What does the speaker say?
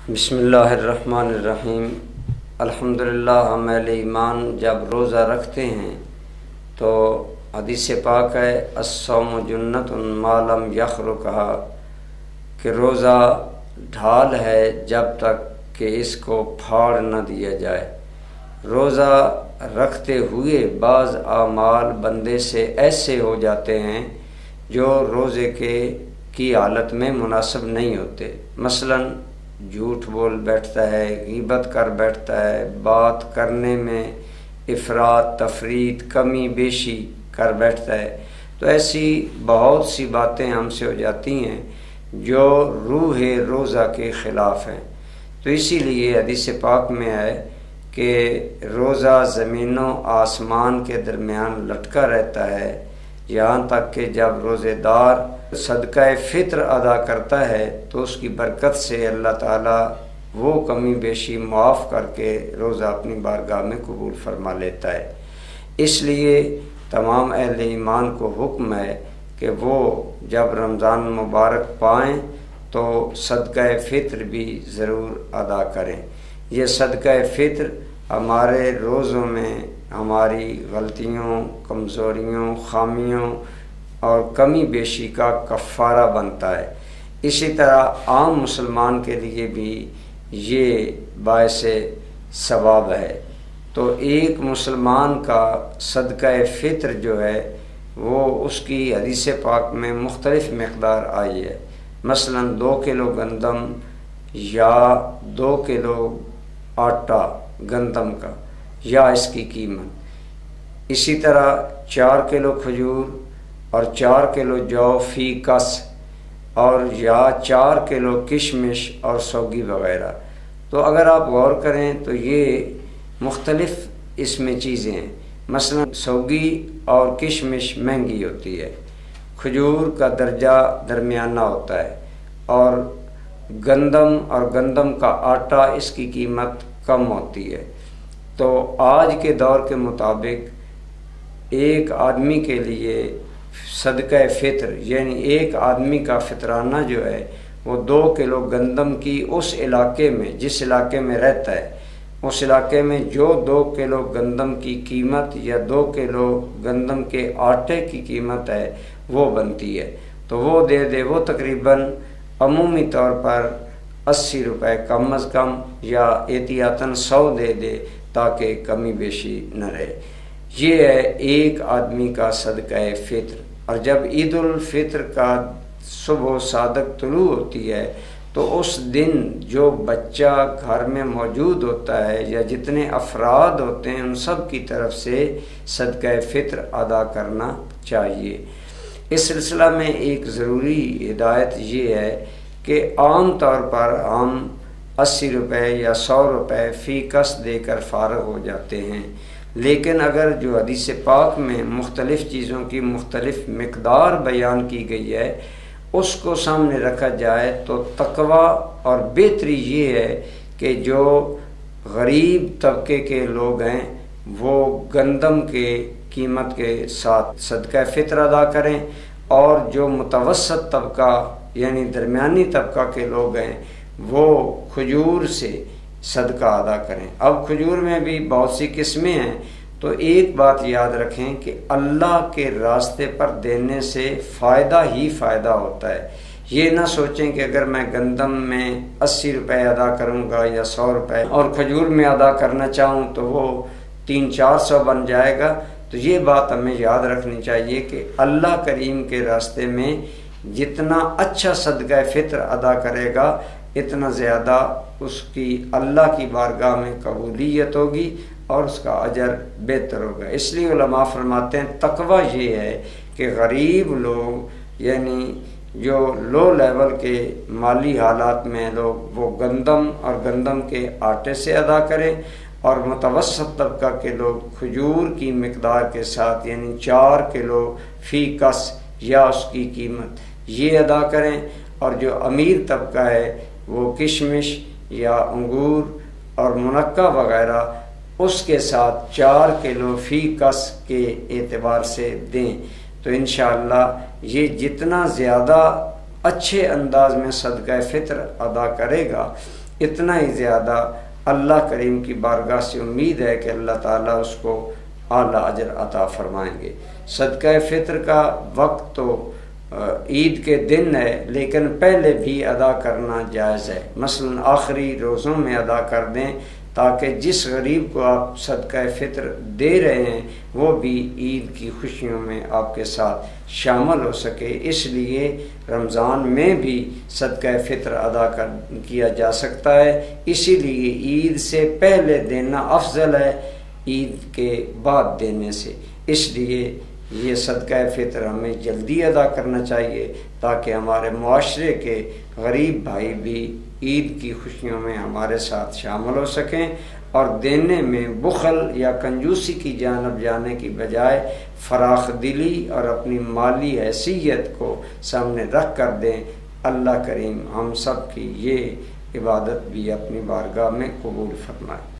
بسم اللہ الرحمن الرحیم۔ الحمدللہ ہم اہل ایمان جب روزہ رکھتے ہیں تو حدیث پاک ہے الصوم جنۃ ما لم یخرقھا، کہ روزہ ڈھال ہے جب تک کہ اس کو پھاڑ نہ دیا جائے۔ روزہ رکھتے ہوئے بعض اعمال بندے سے ایسے ہو جاتے ہیں جو روزے کی حالت میں مناسب نہیں ہوتے، مثلاً جھوٹ بول بیٹھتا ہے، غیبت کر بیٹھتا ہے، بات کرنے میں افراط تفریط کمی بیشی کر بیٹھتا ہے، تو ایسی بہت سی باتیں ہم سے ہو جاتی ہیں جو روح روزہ کے خلاف ہیں۔ تو اسی لیے حدیث پاک میں ہے کہ روزہ زمین و آسمان کے درمیان لٹکا رہتا ہے، یہاں تک کہ جب روزے دار صدقہ فطر ادا کرتا ہے تو اس کی برکت سے اللہ تعالیٰ وہ کمی بیشی معاف کر کے روزہ اپنی بارگاہ میں قبول فرما لیتا ہے۔ اس لیے تمام اہل ایمان کو حکم ہے کہ وہ جب رمضان مبارک پائیں تو صدقہ فطر بھی ضرور ادا کریں۔ یہ صدقہ فطر ہمارے روزوں میں ہماری غلطیوں، کمزوریوں، خامیوں اور کمی بیشی کا کفارہ بنتا ہے۔ اسی طرح عام مسلمان کے لیے بھی یہ باعث ثواب ہے۔ تو ایک مسلمان کا صدقہ فطر جو ہے وہ اس کی حدیث پاک میں مختلف مقدار آئی ہے، مثلاً 2 کلو گندم یا 2 کلو آٹا گندم کا یا اس کی قیمت، اسی طرح 4 کلو کھجور اور 4 کلو جو فی کس، اور یا 4 کلو کشمش اور سوگی وغیرہ۔ تو اگر آپ غور کریں تو یہ مختلف اس میں چیزیں ہیں، مثلا سوگی اور کشمش مہنگی ہوتی ہے، کھجور کا درجہ درمیانہ ہوتا ہے، اور گندم اور گندم کا آٹا اس کی قیمت کم ہوتی ہے۔ تو آج کے دور کے مطابق ایک آدمی کے لیے صدقہ فطر یعنی ایک آدمی کا فطرانہ جو ہے وہ 2 کلو گندم کی اس علاقے میں جس علاقے میں رہتا ہے، اس علاقے میں جو 2 کلو گندم کی قیمت یا 2 کلو گندم کے آٹے کی قیمت ہے وہ بنتی ہے، تو وہ دے دے۔ وہ تقریباً عمومی طور پر 80 روپے کم از کم یا احتیاطاً 100 دے دے تاکہ کمی بیشی نہ رہے۔ یہ ہے ایک آدمی کا صدقہ فطر۔ اور جب عید الفطر کا صبح صادق طلوع ہوتی ہے تو اس دن جو بچہ گھر میں موجود ہوتا ہے یا جتنے افراد ہوتے ہیں ان سب کی طرف سے صدقہ فطر ادا کرنا چاہیے۔ اس سلسلہ میں ایک ضروری ہدایت یہ ہے کہ عام طور پر ہم 80 روپے یا 100 روپے فی کس دے کر فارغ ہو جاتے ہیں، لیکن اگر جو حدیث پاک میں مختلف چیزوں کی مختلف مقدار بیان کی گئی ہے اس کو سامنے رکھا جائے تو تقوی اور بہتری یہ ہے کہ جو غریب طبقے کے لوگ ہیں وہ گندم کے قیمت کے ساتھ صدقہ فطر ادا کریں، اور جو متوسط طبقہ یعنی درمیانی طبقہ کے لوگ ہیں وہ کھجور سے صدقہ ادا کریں۔ اب کھجور میں بھی بہت سی قسمیں ہیں، تو ایک بات یاد رکھیں کہ اللہ کے راستے پر دینے سے فائدہ ہی فائدہ ہوتا ہے۔ یہ نہ سوچیں کہ اگر میں گندم میں 80 روپے ادا کروں گا یا 100 روپے اور کھجور میں ادا کرنا چاہوں تو وہ 300-400 بن جائے گا۔ تو یہ بات ہمیں یاد رکھنی چاہیے کہ اللہ کریم کے راستے میں جتنا اچھا صدقہ فطر ادا کرے گا اتنا زیادہ اس کی اللہ کی بارگاہ میں قبولیت ہوگی اور اس کا اجر بہتر ہوگا۔ اس لیے علماء فرماتے ہیں تقوی یہ ہے کہ غریب لوگ یعنی جو لو لیول کے مالی حالات میں لوگ وہ گندم اور گندم کے آٹے سے ادا کریں، اور متوسط طبقہ کے لوگ کھجور کی مقدار کے ساتھ یعنی 4 کلو فی کس یا اس کی قیمت یہ ادا کریں، اور جو امیر طبقہ ہے وہ کشمش یا انگور اور منقع وغیرہ اس کے ساتھ 4 کلو فی کس کے اعتبار سے دیں۔ تو انشاءاللہ یہ جتنا زیادہ اچھے انداز میں صدقہ فطر ادا کرے گا اتنا ہی زیادہ اللہ کریم کی بارگاہ سے امید ہے کہ اللہ تعالیٰ اس کو اعلیٰ اجر عطا فرمائیں گے۔ صدقہ فطر کا وقت تو عید کے دن ہے، لیکن پہلے بھی ادا کرنا جائز ہے۔ مثلا آخری روزوں میں ادا کر دیں تاکہ جس غریب کو آپ صدقہ فطر دے رہے ہیں وہ بھی عید کی خوشیوں میں آپ کے ساتھ شامل ہو سکے۔ اس لیے رمضان میں بھی صدقہ فطر ادا کیا جا سکتا ہے، اسی لیے عید سے پہلے دینا افضل ہے عید کے بعد دینے سے۔ اس لیے یہ صدقہ فطر ہمیں جلدی ادا کرنا چاہیے تاکہ ہمارے معاشرے کے غریب بھائی بھی عید کی خوشیوں میں ہمارے ساتھ شامل ہو سکیں، اور دینے میں بخل یا کنجوسی کی جانب جانے کی بجائے فراخ دلی اور اپنی مالی حیثیت کو سامنے رکھ کر دیں۔ اللہ کریم ہم سب کی یہ عبادت بھی اپنی بارگاہ میں قبول فرمائے۔